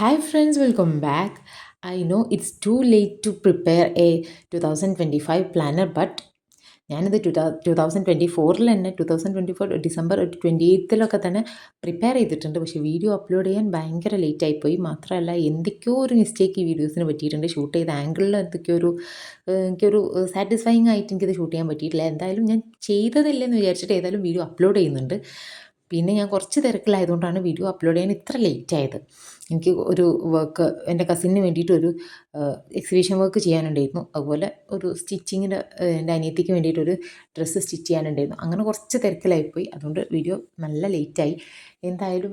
Hi friends, welcome back. I know it's too late to prepare a 2025 planner, but ഞാനിത് 2024 തന്നെ 2024 December 28 തന്നെ prepare ചെയ്തിട്ടുണ്ട്. പക്ഷേ video upload ചെയ്യാൻ ഭയങ്കര ലേറ്റ് ആയിപ്പോയി. മാത്രമല്ല എന്തൊക്കെയോ ഒരു മിസ്റ്റേക്ക് ഈ വീഡിയോസിന് പറ്റിയിട്ടുണ്ട്. ഷൂട്ട് ചെയ്ത ആംഗിളിൽ എന്തൊക്കെയോ ഒരു എനിക്കൊരു സാറ്റിസ്ഫൈയിങ് ആയിട്ട് എനിക്കിത് ഷൂട്ട് ചെയ്യാൻ പറ്റിയിട്ടില്ല. എന്തായാലും ഞാൻ ചെയ്തതല്ലെന്ന് വിചാരിച്ചിട്ട് ഏതായാലും വീഡിയോ അപ്ലോഡ് ചെയ്യുന്നുണ്ട്. പിന്നെ ഞാൻ കുറച്ച് തിരക്കിലായതുകൊണ്ടാണ് വീഡിയോ അപ്ലോഡ് ചെയ്യാൻ ഇത്ര ലേറ്റ് ആയത്. എനിക്ക് ഒരു വർക്ക് എൻ്റെ കസിന് വേണ്ടിയിട്ട് ഒരു എക്സിബിഷൻ വർക്ക് ചെയ്യാനുണ്ടായിരുന്നു. അതുപോലെ ഒരു സ്റ്റിച്ചിങ്ങിൻ്റെ എൻ്റെ അനിയത്തിക്ക് വേണ്ടിയിട്ടൊരു ഡ്രസ്സ് സ്റ്റിച്ച് ചെയ്യാനുണ്ടായിരുന്നു. അങ്ങനെ കുറച്ച് തിരക്കിലായിപ്പോയി. അതുകൊണ്ട് വീഡിയോ നല്ല ലേറ്റായി. എന്തായാലും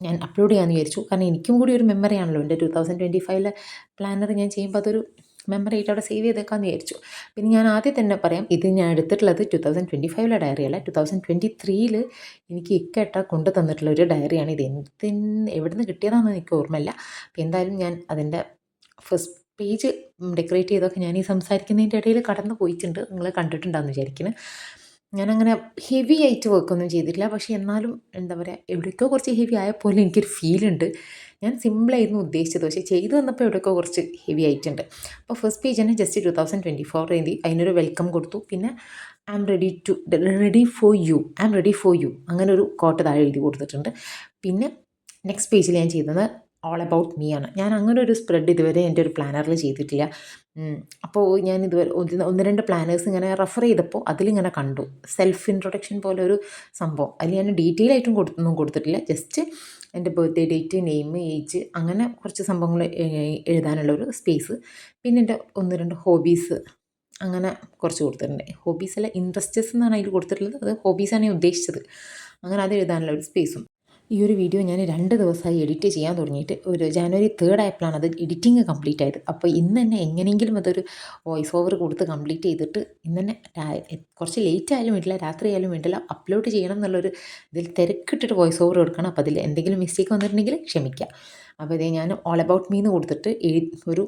ഞാൻ അപ്ലോഡ് ചെയ്യാമെന്ന് വിചാരിച്ചു. കാരണം എനിക്കും കൂടി ഒരു മെമ്മറി ആണല്ലോ. എൻ്റെ 2025 പ്ലാനർ ഞാൻ ചെയ്യുമ്പോൾ അതൊരു മെമ്മറി ആയിട്ട് അവിടെ സേവ് ചെയ്തേക്കാമെന്ന് വിചാരിച്ചു. പിന്നെ ഞാൻ ആദ്യം തന്നെ പറയാം, ഇത് ഞാൻ എടുത്തിട്ടുള്ളത് 2025 ഡയറി അല്ല, 2023 എനിക്ക് ഇക്കേട്ട കൊണ്ട് തന്നിട്ടുള്ള ഒരു ഡയറിയാണ്. ഇത് എവിടെ നിന്ന് കിട്ടിയതാണെന്ന് എനിക്ക് ഓർമ്മയില്ല. അപ്പോൾ എന്തായാലും ഞാൻ അതിൻ്റെ ഫസ്റ്റ് പേജ് ഡെക്കറേറ്റ് ചെയ്തൊക്കെ ഞാൻ ഈ സംസാരിക്കുന്നതിൻ്റെ ഇടയിൽ കടന്നു പോയിട്ടുണ്ട്. നിങ്ങൾ കണ്ടിട്ടുണ്ടാകുമെന്ന് വിചാരിക്കുന്നു. ഞാനങ്ങനെ ഹെവി ആയിട്ട് വർക്കൊന്നും ചെയ്തിട്ടില്ല. പക്ഷേ എന്നാലും എന്താ പറയുക, എവിടേക്കോ കുറച്ച് ഹെവി ആയ പോലെ എനിക്കൊരു ഫീലുണ്ട്. ഞാൻ സിമ്പിളായിരുന്നു ഉദ്ദേശിച്ചത്, പക്ഷേ ചെയ്തു വന്നപ്പോൾ എവിടെയൊക്കെ കുറച്ച് ഹെവി ആയിട്ടുണ്ട്. അപ്പോൾ ഫസ്റ്റ് പേജ് തന്നെ ജസ്റ്റ് 2024 എഴുതി അതിനൊരു വെൽക്കം കൊടുത്തു. പിന്നെ I am ready for you, I am ready for you അങ്ങനെ ഒരു കോട്ട് താഴെ എഴുതി കൊടുത്തിട്ടുണ്ട്. പിന്നെ നെക്സ്റ്റ് പേജിൽ ഞാൻ ചെയ്തത് ഓൾ അബൌട്ട് മീ ആണ്. ഞാൻ അങ്ങനെ ഒരു സ്പ്രെഡ് ഇതുവരെ എൻ്റെ ഒരു പ്ലാനറിൽ ചെയ്തിട്ടില്ല. അപ്പോൾ ഞാൻ ഇതുവരെ ഒന്ന് രണ്ട് പ്ലാനേഴ്സ് ഇങ്ങനെ റെഫർ ചെയ്തപ്പോൾ അതിലിങ്ങനെ കണ്ടു സെൽഫ് ഇൻട്രൊഡക്ഷൻ പോലെ ഒരു സംഭവം. അതിൽ ഞാൻ ഡീറ്റെയിൽ ആയിട്ടും ഒന്നും കൊടുത്തിട്ടില്ല. ജസ്റ്റ് എൻ്റെ ബർത്ത്ഡേ ഡേറ്റ്, നെയിം, ഏജ്, അങ്ങനെ കുറച്ച് സംഭവങ്ങൾ എഴുതാനുള്ളൊരു സ്പേസ്. പിന്നെ എൻ്റെ ഒന്ന് രണ്ട് ഹോബീസ് അങ്ങനെ കുറച്ച് കൊടുത്തിട്ടുണ്ട്. ഹോബീസല്ല, ഇൻട്രസ്റ്റസ് എന്നാണ് അതിൽ കൊടുത്തിട്ടുള്ളത്. അത് ഹോബീസാണ് ഞാൻ ഉദ്ദേശിച്ചത്. അങ്ങനെ അത് എഴുതാനുള്ള ഒരു സ്പേസും. ഈ ഒരു വീഡിയോ ഞാൻ 2 ദിവസമായി എഡിറ്റ് ചെയ്യാൻ തുടങ്ങിയിട്ട്. ഒരു ജനുവരി 3 ആയപ്പോഴാണ് അത് എഡിറ്റിംഗ് കംപ്ലീറ്റ് ആയത്. അപ്പോൾ ഇന്ന് തന്നെ എങ്ങനെയെങ്കിലും അതൊരു വോയിസ് ഓവർ കൊടുത്ത് കംപ്ലീറ്റ് ചെയ്തിട്ട് ഇന്ന് തന്നെ കുറച്ച് ലേറ്റ് ആയാലും വേണ്ടില്ല, രാത്രി ആയാലും വേണ്ടില്ല, അപ്ലോഡ് ചെയ്യണം എന്നുള്ളൊരു ഇതിൽ തിരക്കിട്ടിട്ട് വോയിസ് ഓവർ കൊടുക്കണം. അപ്പോൾ അതിൽ എന്തെങ്കിലും മിസ്റ്റേക്ക് വന്നിട്ടുണ്ടെങ്കിൽ ക്ഷമിക്കുക. അപ്പോൾ ഇതേ ഞാൻ ഓൾ അബൌട്ട് മീ എന്ന് കൊടുത്തിട്ട് ഒരു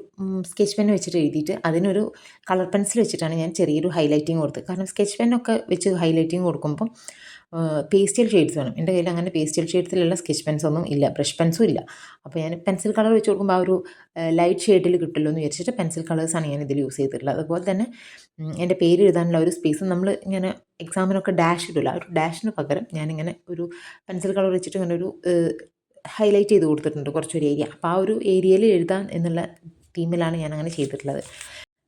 സ്കെച്ച് പെൻ വെച്ചിട്ട് എഴുതിയിട്ട് അതിനൊരു കളർ പെൻസിൽ വെച്ചിട്ടാണ് ഞാൻ ചെറിയൊരു ഹൈലൈറ്റിങ് കൊടുത്തത്. കാരണം സ്കെച്ച് പെന്നൊക്കെ വെച്ച് ഹൈലൈറ്റിങ് കൊടുക്കുമ്പം പേസ്റ്റൽ ഷെയ്ഡ്സ് വേണം. എൻ്റെ കയ്യിൽ അങ്ങനെ പേസ്റ്റൽ ഷെയ്ഡ്സിലുള്ള സ്കെച്ച് പെൻസൊന്നും ഇല്ല, ബ്രഷ് പെൻസും ഇല്ല. അപ്പോൾ ഞാൻ പെൻസിൽ കളർ വെച്ച് കൊടുക്കുമ്പോൾ ആ ഒരു ലൈറ്റ് ഷെയ്ഡിൽ കിട്ടുമല്ലോ എന്ന് വിചാരിച്ചിട്ട് പെൻസിൽ കളേഴ്സാണ് ഞാൻ ഇതിൽ യൂസ് ചെയ്തിട്ടുള്ളത്. അതുപോലെ തന്നെ എൻ്റെ പേര് എഴുതാനുള്ള ഒരു സ്പേസ് നമ്മൾ ഇങ്ങനെ എക്സാമിനൊക്കെ ഡാഷ് ഇടില്ല, ആ ഒരു ഡാഷിന് പകരം ഞാനിങ്ങനെ ഒരു പെൻസിൽ കളർ വെച്ചിട്ട് ഇങ്ങനെ ഒരു ഹൈലൈറ്റ് ചെയ്ത് കൊടുത്തിട്ടുണ്ട് കുറച്ചൊരു ഏരിയ. അപ്പോൾ ആ ഒരു ഏരിയയിൽ എഴുതാൻ എന്നുള്ള തീമിലാണ് ഞാൻ അങ്ങനെ ചെയ്തിട്ടുള്ളത്.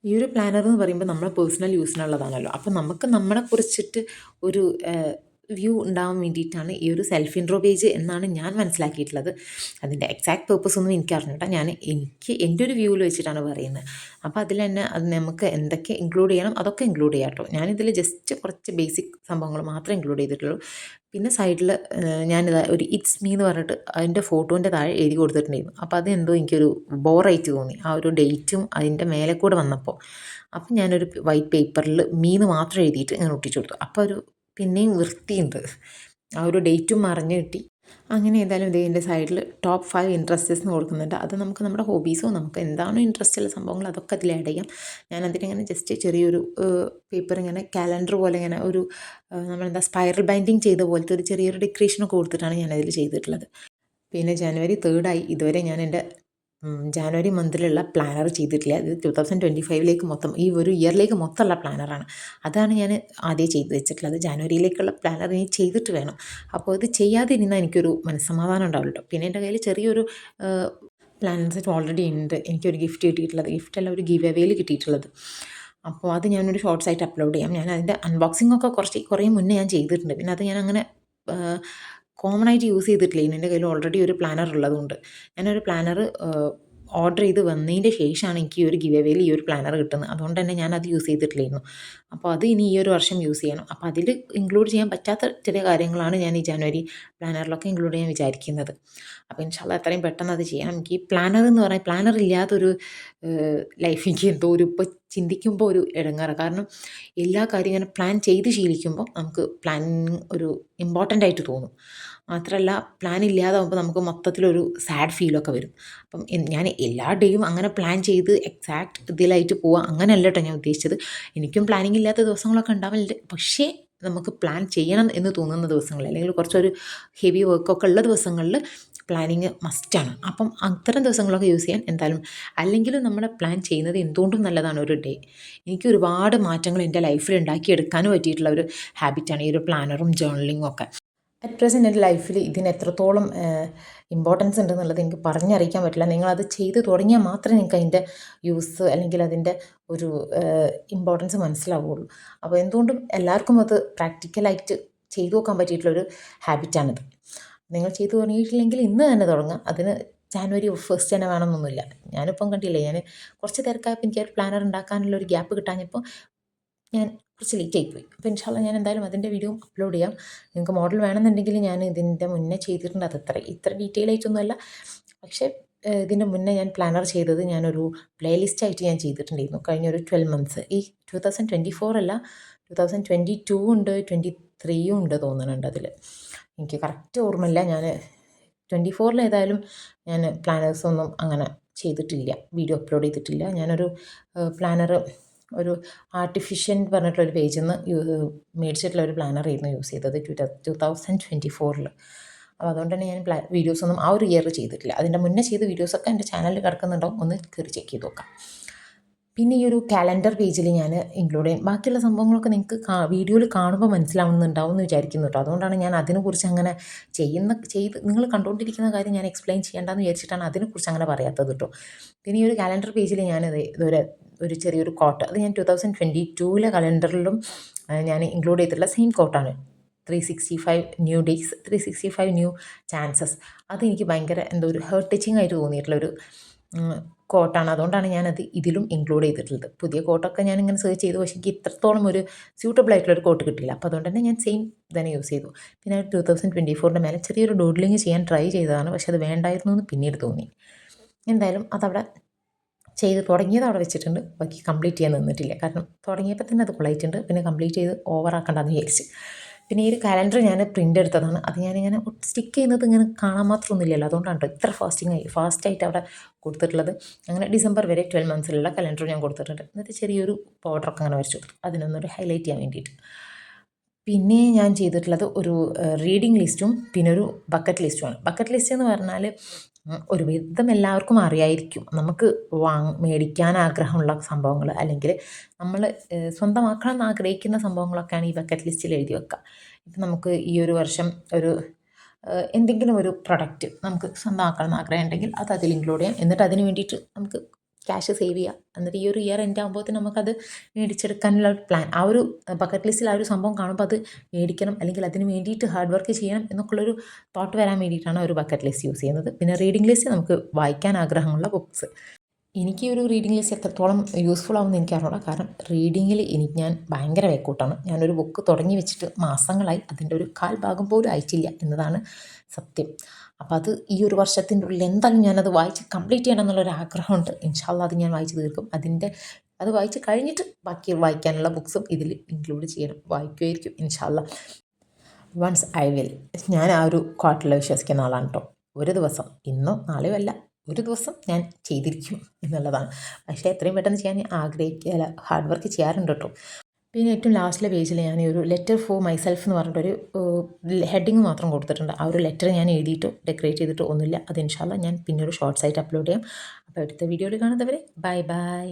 ഈ ഒരു പ്ലാനർ എന്ന് പറയുമ്പോൾ നമ്മുടെ പേഴ്സണൽ യൂസിനുള്ളതാണല്ലോ. അപ്പോൾ നമുക്ക് നമ്മളെ കുറിച്ചിട്ട് ഒരു വ്യൂ ഉണ്ടാവാൻ വേണ്ടിയിട്ടാണ് ഈ ഒരു സെൽഫ് ഇൻട്രോ പേജ് എന്നാണ് ഞാൻ മനസ്സിലാക്കിയിട്ടുള്ളത്. അതിൻ്റെ എക്സാക്ട് പേർപ്പസ് ഒന്നും എനിക്ക് അറിഞ്ഞില്ല. എനിക്ക് എൻ്റെ ഒരു വ്യൂവിൽ വെച്ചിട്ടാണ് പറയുന്നത്. അപ്പോൾ അതിൽ തന്നെ അത് നമുക്ക് എന്തൊക്കെ ഇൻക്ലൂഡ് ചെയ്യണം അതൊക്കെ ഇൻക്ലൂഡ് ചെയ്യാം കേട്ടോ. ഞാനിതിൽ ജസ്റ്റ് കുറച്ച് ബേസിക് സംഭവങ്ങൾ മാത്രമേ ഇൻക്ലൂഡ് ചെയ്തിട്ടുള്ളൂ. പിന്നെ സൈഡിൽ ഞാനിത് ഒരു ഇറ്റ്സ് മീ എന്ന് പറഞ്ഞിട്ട് അതിൻ്റെ ഫോട്ടോൻ്റെ താഴെ എഴുതി കൊടുത്തിട്ടുണ്ടായിരുന്നു. അപ്പോൾ അതെന്തോ എനിക്കൊരു ബോറായിട്ട് തോന്നി, ആ ഒരു ഡേറ്റും അതിൻ്റെ മേലെ കൂടെ വന്നപ്പോൾ. അപ്പം ഞാനൊരു വൈറ്റ് പേപ്പറിൽ മീന്ന് മാത്രം എഴുതിയിട്ട് ഇങ്ങനെ ഒട്ടിച്ചു കൊടുത്തു. അപ്പോൾ ഒരു പിന്നെയും വൃത്തിയുണ്ട്, ആ ഒരു ഡേറ്റും മറിഞ്ഞ് കിട്ടി. അങ്ങനെ ഏതായാലും ഇതിൻ്റെ സൈഡിൽ ടോപ്പ് 5 ഇൻട്രസ്റ്റസ് എന്ന് കൊടുക്കുന്നുണ്ട്. അത് നമുക്ക് നമ്മുടെ ഹോബീസോ നമുക്ക് എന്താണോ ഇൻട്രസ്റ്റ് ഉള്ള സംഭവങ്ങൾ അതൊക്കെ അതിൽ ആഡ് ചെയ്യാം. ഞാനതിനിങ്ങനെ ജസ്റ്റ് ചെറിയൊരു പേപ്പർ ഇങ്ങനെ കാലണ്ടർ പോലെ ഇങ്ങനെ ഒരു നമ്മളെന്താ സ്പൈറൽ ബൈൻഡിങ് ചെയ്ത പോലത്തെ ഒരു ചെറിയൊരു ഡെക്കറേഷനൊക്കെ കൊടുത്തിട്ടാണ് ഞാനതിൽ ചെയ്തിട്ടുള്ളത്. പിന്നെ ജനുവരി 3 ഇതുവരെ ഞാൻ എൻ്റെ ജാനുവരി മന്തിലുള്ള പ്ലാനർ ചെയ്തിട്ടില്ല. ഇത് 2025 മൊത്തം ഈ ഒരു ഇയറിലേക്ക് മൊത്തമുള്ള പ്ലാനറാണ്. അതാണ് ഞാൻ ആദ്യം ചെയ്ത് വെച്ചിട്ടുള്ളത്. ജാനുവരിയിലേക്കുള്ള പ്ലാനർ ഇനി ചെയ്തിട്ട് വേണം. അപ്പോൾ ഇത് ചെയ്യാതിരുന്നാൽ എനിക്കൊരു മനസ്സമാധാനം ഉണ്ടാവില്ല കേട്ടോ. പിന്നെ എൻ്റെ കയ്യിൽ ചെറിയൊരു പ്ലാൻ സെറ്റ് ഓൾറെഡി ഉണ്ട്. എനിക്കൊരു ഗിഫ്റ്റ് കിട്ടിയിട്ടുള്ളത്, ഗിഫ്റ്റല്ല ഒരു ഗിവ് അവേയിൽ കിട്ടിയിട്ടുള്ളത്. അപ്പോൾ അത് ഞാനൊരു ഷോർട്സ് ആയിട്ട് അപ്ലോഡ് ചെയ്യാം. ഞാൻ അതിൻ്റെ അൺബോക്സിംഗ് ഒക്കെ കുറേ മുന്നേ ഞാൻ ചെയ്തിട്ടുണ്ട്. പിന്നെ അത് ഞാനങ്ങനെ കോമൺ ആയിട്ട് യൂസ് ചെയ്തിട്ടില്ല. എൻ്റെ കയ്യിൽ ഓൾറെഡി ഒരു പ്ലാനർ ഉള്ളതുകൊണ്ട്. ഞാനൊരു പ്ലാനർ ഓർഡർ ചെയ്ത് വന്നതിൻ്റെ ശേഷമാണ് എനിക്ക് ഈ ഒരു ഗിവ് അവേയിൽ ഈ ഒരു പ്ലാനർ കിട്ടുന്നത്. അതുകൊണ്ട് തന്നെ ഞാനത് യൂസ് ചെയ്തിട്ടില്ലായിരുന്നു. അപ്പോൾ അത് ഇനി ഈ ഒരു വർഷം യൂസ് ചെയ്യണം. അപ്പോൾ അതിൽ ഇൻക്ലൂഡ് ചെയ്യാൻ പറ്റാത്ത ചെറിയ കാര്യങ്ങളാണ് ഞാൻ ഈ ജനുവരി പ്ലാനറിലൊക്കെ ഇൻക്ലൂഡ് ചെയ്യാൻ വിചാരിക്കുന്നത്. അപ്പോൾ ഇൻഷാല്ലാ എത്രയും പെട്ടെന്ന് അത് ചെയ്യണം. എനിക്ക് ഈ പ്ലാനർ എന്ന് പറഞ്ഞാൽ പ്ലാനർ ഇല്ലാത്തൊരു ലൈഫ് എനിക്ക് എന്തോ ഒരു ഇപ്പോൾ ചിന്തിക്കുമ്പോൾ ഒരു ഇടങ്ങേറ്. കാരണം എല്ലാ കാര്യം ഇങ്ങനെ പ്ലാൻ ചെയ്ത് ശീലിക്കുമ്പോൾ നമുക്ക് പ്ലാനിങ് ഒരു ഇമ്പോർട്ടൻ്റ് ആയിട്ട് തോന്നും. മാത്രമല്ല പ്ലാൻ ഇല്ലാതാവുമ്പോൾ നമുക്ക് മൊത്തത്തിലൊരു സാഡ് ഫീലൊക്കെ വരും. അപ്പം ഞാൻ എല്ലാ ഡേയും അങ്ങനെ പ്ലാൻ ചെയ്ത് എക്സാക്റ്റ് ഇതിലായിട്ട് പോവുക അങ്ങനെയല്ല കേട്ടോ ഞാൻ ഉദ്ദേശിച്ചത്. എനിക്കും പ്ലാനിങ് ഇല്ലാത്ത ദിവസങ്ങളൊക്കെ ഉണ്ടാവലുണ്ട്. പക്ഷേ നമുക്ക് പ്ലാൻ ചെയ്യണം എന്ന് തോന്നുന്ന ദിവസങ്ങളിൽ അല്ലെങ്കിൽ കുറച്ചൊരു ഹെവി വർക്കൊക്കെ ഉള്ള ദിവസങ്ങളിൽ പ്ലാനിങ് മസ്റ്റാണ്. അപ്പം അത്തരം ദിവസങ്ങളൊക്കെ യൂസ് ചെയ്യാൻ എന്തായാലും അല്ലെങ്കിലും നമ്മൾ പ്ലാൻ ചെയ്യുന്നത് എന്തുകൊണ്ടും നല്ലതാണ് ഒരു ഡേ. എനിക്ക് ഒരുപാട് മാറ്റങ്ങൾ എൻ്റെ ലൈഫിൽ ഉണ്ടാക്കിയെടുക്കാനും പറ്റിയിട്ടുള്ള ഒരു ഹാബിറ്റാണ് ഈ ഒരു പ്ലാനറും ജേർണലിങ്ങും ഒക്കെ. അറ്റ് പ്രസൻറ്റ് എൻ്റെ ലൈഫിൽ ഇതിന് എത്രത്തോളം ഇമ്പോർട്ടൻസ് ഉണ്ടെന്നുള്ളത് എനിക്ക് പറഞ്ഞറിയിക്കാൻ പറ്റില്ല. നിങ്ങളത് ചെയ്ത് തുടങ്ങിയാൽ മാത്രമേ നിങ്ങൾക്ക് അതിൻ്റെ യൂസ് അല്ലെങ്കിൽ അതിൻ്റെ ഒരു ഇമ്പോർട്ടൻസ് മനസ്സിലാവുകയുള്ളൂ. അപ്പോൾ എന്തുകൊണ്ടും എല്ലാവർക്കും അത് പ്രാക്ടിക്കലായിട്ട് ചെയ്തു നോക്കാൻ പറ്റിയിട്ടുള്ളൊരു ഹാബിറ്റാണിത്. നിങ്ങൾ ചെയ്തു തുടങ്ങിയിട്ടില്ലെങ്കിൽ ഇന്ന് തന്നെ തുടങ്ങാം. അതിന് ജാനുവരി 1 തന്നെ വേണമെന്നൊന്നുമില്ല. ഞാനിപ്പം കണ്ടില്ലേ, ഞാൻ കുറച്ച് തിരക്കായപ്പോൾ എനിക്ക് ഒരു പ്ലാനർ ഉണ്ടാക്കാനുള്ളൊരു ഗ്യാപ്പ് കിട്ടാഞ്ഞപ്പോൾ ഞാൻ കുറച്ച് ലേറ്റ് ആയിപ്പോയി. അപ്പോൾ ഇൻഷാ അല്ലാഹ് ഞാൻ എന്തായാലും അതിൻ്റെ വീഡിയോ അപ്ലോഡ് ചെയ്യാം. നിങ്ങൾക്ക് മോഡൽ വേണമെന്നുണ്ടെങ്കിൽ ഞാൻ ഇതിൻ്റെ മുന്നേ ചെയ്തിട്ടുണ്ട്. ഇത്ര ഡീറ്റെയിൽ ആയിട്ടൊന്നുമല്ല, പക്ഷേ ഇതിൻ്റെ മുന്നേ ഞാൻ പ്ലാനർ ചെയ്തത് ഞാനൊരു പ്ലേലിസ്റ്റായിട്ട് ഞാൻ ചെയ്തിട്ടുണ്ടായിരുന്നു കഴിഞ്ഞൊരു 12 മന്ത്സ്. ഈ 2024 അല്ല, 2022 ഉണ്ട്, 23 ഉണ്ട് തോന്നുന്നുണ്ട് അതിൽ. എനിക്ക് കറക്റ്റ് ഓർമ്മയില്ല. ഞാൻ 24 ഏതായാലും ഞാൻ പ്ലാനേഴ്സൊന്നും അങ്ങനെ ചെയ്തിട്ടില്ല, വീഡിയോ അപ്ലോഡ് ചെയ്തിട്ടില്ല. ഞാനൊരു പ്ലാനർ ഒരു ആർട്ടിഫിഷ്യൻ പറഞ്ഞിട്ടുള്ളൊരു പേജിൽ നിന്ന് മേടിച്ചിട്ടുള്ള ഒരു പ്ലാനറായിരുന്നു യൂസ് ചെയ്തത് 2024. അപ്പോൾ അതുകൊണ്ട് തന്നെ ഞാൻ വീഡിയോസൊന്നും ആ ഒരു ഇയർ ചെയ്തിട്ടില്ല. അതിൻ്റെ മുന്നേ ചെയ്ത വീഡിയോസൊക്കെ എൻ്റെ ചാനലിൽ കിടക്കുന്നുണ്ടാവും, ഒന്ന് കയറി ചെക്ക് ചെയ്ത് നോക്കാം. പിന്നെ ഈ ഒരു കാലണ്ടർ പേജിൽ ഞാൻ ഇൻക്ലൂഡ് ചെയ്യും. ബാക്കിയുള്ള സംഭവങ്ങളൊക്കെ നിങ്ങൾക്ക് വീഡിയോയിൽ കാണുമ്പോൾ മനസ്സിലാവുന്നുണ്ടാവും എന്ന് വിചാരിക്കുന്നു കേട്ടോ. അതുകൊണ്ടാണ് ഞാൻ അതിനെക്കുറിച്ച് അങ്ങനെ ചെയ്ത് നിങ്ങൾ കണ്ടുകൊണ്ടിരിക്കുന്ന കാര്യം ഞാൻ എക്സ്പ്ലെയിൻ ചെയ്യേണ്ടെന്ന് വിചാരിച്ചിട്ടാണ് അതിനെക്കുറിച്ച് അങ്ങനെ പറയാത്തത് കേട്ടോ. പിന്നെ ഈ ഒരു കാലണ്ടർ പേജിൽ ഞാൻ ഒരു ചെറിയൊരു കോട്ട്, അത് ഞാൻ 2022 കലണ്ടറിലും ഞാൻ ഇൻക്ലൂഡ് ചെയ്തിട്ടുള്ള സെയിം കോട്ടാണ്. 365 ന്യൂ ഡേയ്സ്, 365 ന്യൂ ചാൻസസ്. അതെനിക്ക് ഭയങ്കര എന്തോ ഒരു ഹേർട്ട് ടച്ചിങ് ആയിട്ട് തോന്നിയിട്ടുള്ളൊരു കോട്ടാണ്. അതുകൊണ്ടാണ് ഞാനത് ഇതിലും ഇൻക്ലൂഡ് ചെയ്തിട്ടുള്ളത്. പുതിയ കോട്ടൊക്കെ ഞാനിങ്ങനെ സെർച്ച് ചെയ്തു, പക്ഷേ എനിക്ക് ഇത്രത്തോളം ഒരു സ്യൂട്ടബിൾ ആയിട്ടുള്ളൊരു കോട്ട് കിട്ടിയില്ല. അപ്പോൾ അതുകൊണ്ട് തന്നെ ഞാൻ സെയിം തന്നെ യൂസ് ചെയ്തു. പിന്നെ 2024 മേലെ ചെറിയൊരു ഡൂഡ്ലിങ് ചെയ്യാൻ ട്രൈ ചെയ്തതാണ്, പക്ഷേ അത് വേണ്ടായിരുന്നു എന്ന് പിന്നീട് തോന്നി. എന്തായാലും അതവിടെ ചെയ്ത് തുടങ്ങിയത് അവിടെ വെച്ചിട്ടുണ്ട്. ബാക്കി കംപ്ലീറ്റ് ചെയ്യാൻ നിന്നിട്ടില്ല, കാരണം തുടങ്ങിയപ്പോൾ തന്നെ അത് കൊളായിട്ടുണ്ട്. പിന്നെ കംപ്ലീറ്റ് ചെയ്ത് ഓവറാക്കണ്ടെന്ന് വിചാരിച്ച്. പിന്നെ ഈ ഒരു കാലണ്ടർ ഞാൻ പ്രിൻ്റ് എടുത്തതാണ്. അത് ഞാനിങ്ങനെ സ്റ്റിക്ക് ചെയ്യുന്നത് ഇങ്ങനെ കാണാൻ മാത്രമൊന്നുമില്ലല്ലോ, അതുകൊണ്ടാണ് കേട്ടോ ഇത്ര ഫാസ്റ്റായിട്ട് അവിടെ കൊടുത്തിട്ടുള്ളത്. അങ്ങനെ ഡിസംബർ വരെ 12 മന്ത്സിലുള്ള കലണ്ടർ ഞാൻ കൊടുത്തിട്ടുണ്ട്. എന്നിട്ട് ചെറിയൊരു ബോർഡറൊക്കെ അങ്ങനെ വരച്ചു കൊടുത്തു, അതിനൊന്നൊരു ഹൈലൈറ്റ് ചെയ്യാൻ വേണ്ടിയിട്ട്. പിന്നെ ഞാൻ ചെയ്തിട്ടുള്ളത് ഒരു റീഡിങ് ലിസ്റ്റും പിന്നെ ഒരു ബക്കറ്റ് ലിസ്റ്റുമാണ്. ബക്കറ്റ് ലിസ്റ്റ് എന്ന് പറഞ്ഞാൽ ഒരു വിധം എല്ലാവർക്കും അറിയായിരിക്കും. നമുക്ക് മേടിക്കാൻ ആഗ്രഹമുള്ള സംഭവങ്ങൾ, അല്ലെങ്കിൽ നമ്മൾ സ്വന്തമാക്കണം എന്ന് ആഗ്രഹിക്കുന്ന സംഭവങ്ങളൊക്കെയാണ് ഈ ബക്കറ്റ് ലിസ്റ്റിൽ എഴുതി വെക്കുക. ഇപ്പം നമുക്ക് ഈ ഒരു വർഷം ഒരു എന്തെങ്കിലും ഒരു പ്രൊഡക്റ്റ് നമുക്ക് സ്വന്തമാക്കണം എന്ന് ആഗ്രഹം ഉണ്ടെങ്കിൽ അത് അതിൽ ഇൻക്ലൂഡ് ചെയ്യാം. എന്നിട്ട് അതിന് വേണ്ടിയിട്ട് നമുക്ക് ക്യാഷ് സേവ് ചെയ്യുക. എന്നിട്ട് ഈ ഒരു ഇയർ എൻഡ് ആകുമ്പോഴത്തേന് നമുക്കത് മേടിച്ചെടുക്കാനുള്ള ഒരു പ്ലാൻ, ആ ഒരു ബക്കറ്റ് ലിസ്റ്റിൽ ആ ഒരു സംഭവം കാണുമ്പോൾ അത് മേടിക്കണം, അല്ലെങ്കിൽ അതിന് വേണ്ടിയിട്ട് ഹാർഡ് വർക്ക് ചെയ്യണം എന്നൊക്കെയുള്ളൊരു തോട്ട് വരാൻ വേണ്ടിയിട്ടാണ് ഒരു ബക്കറ്റ് ലിസ്റ്റ് യൂസ് ചെയ്യുന്നത്. പിന്നെ റീഡിംഗ് ലിസ്റ്റ്, നമുക്ക് വായിക്കാൻ ആഗ്രഹമുള്ള ബുക്സ്. എനിക്ക് ഈ ഒരു റീഡിംഗ് ലിസ്റ്റ് എത്രത്തോളം യൂസ്ഫുൾ ആവുമെന്ന് എനിക്കറിയില്ല. കാരണം റീഡിങ്ങിൽ ഞാൻ ഭയങ്കര വേക്കൂട്ടാണ്. ഞാനൊരു ബുക്ക് തുടങ്ങി വെച്ചിട്ട് മാസങ്ങളായി, അതിൻ്റെ ഒരു 1/4 ഭാഗം പോലും ആയിട്ടില്ല എന്നതാണ് സത്യം. അപ്പോൾ അത് ഈ ഒരു വർഷത്തിൻ്റെ ഉള്ളിൽ എന്തായാലും ഞാനത് വായിച്ച് കംപ്ലീറ്റ് ചെയ്യണം എന്നുള്ളൊരു ആഗ്രഹമുണ്ട്. ഇൻഷാ അല്ലാഹ് അത് ഞാൻ വായിച്ച് തീർക്കും. അത് വായിച്ച് കഴിഞ്ഞിട്ട് ബാക്കി വായിക്കാനുള്ള ബുക്സും ഇതിൽ ഇൻക്ലൂഡ് ചെയ്യണം, വായിക്കുമായിരിക്കും ഇൻഷാ അല്ലാഹ്. Once I will. ഞാൻ ആ ഒരു ക്വാർട്ടറിൽ വിശ്വസിക്കുന്ന ആളാണ് കേട്ടോ. ഒരു ദിവസം, ഇന്നോ നാളെയോ അല്ല, ഒരു ദിവസം ഞാൻ ചെയ്തിരിക്കും എന്നുള്ളതാണ്. പക്ഷേ എത്രയും പെട്ടെന്ന് ചെയ്യാൻ ആഗ്രഹിക്കുക, ഹാർഡ് വർക്ക് ചെയ്യാറുണ്ട് കേട്ടോ. പിന്നെ ഏറ്റവും ലാസ്റ്റിലെ പേജിൽ ഞാൻ ഒരു ലെറ്റർ ഫോർ മൈസെൽഫ് എന്ന് പറഞ്ഞിട്ടൊരു ഹെഡിങ് മാത്രം കൊടുത്തിട്ടുണ്ട്. ആ ഒരു ലെറ്റർ ഞാൻ എഴുതിയിട്ടോ ഡെക്കറേറ്റ് ചെയ്തിട്ടോ ഒന്നുമില്ല. അത് ഇൻഷാ അല്ലാഹ് ഞാൻ പിന്നെ ഒരു ഷോർട്സ് ആയിട്ട് അപ്ലോഡ് ചെയ്യാം. അപ്പോൾ അടുത്ത വീഡിയോയിൽ കാണുന്നവരെ ബൈ ബൈ.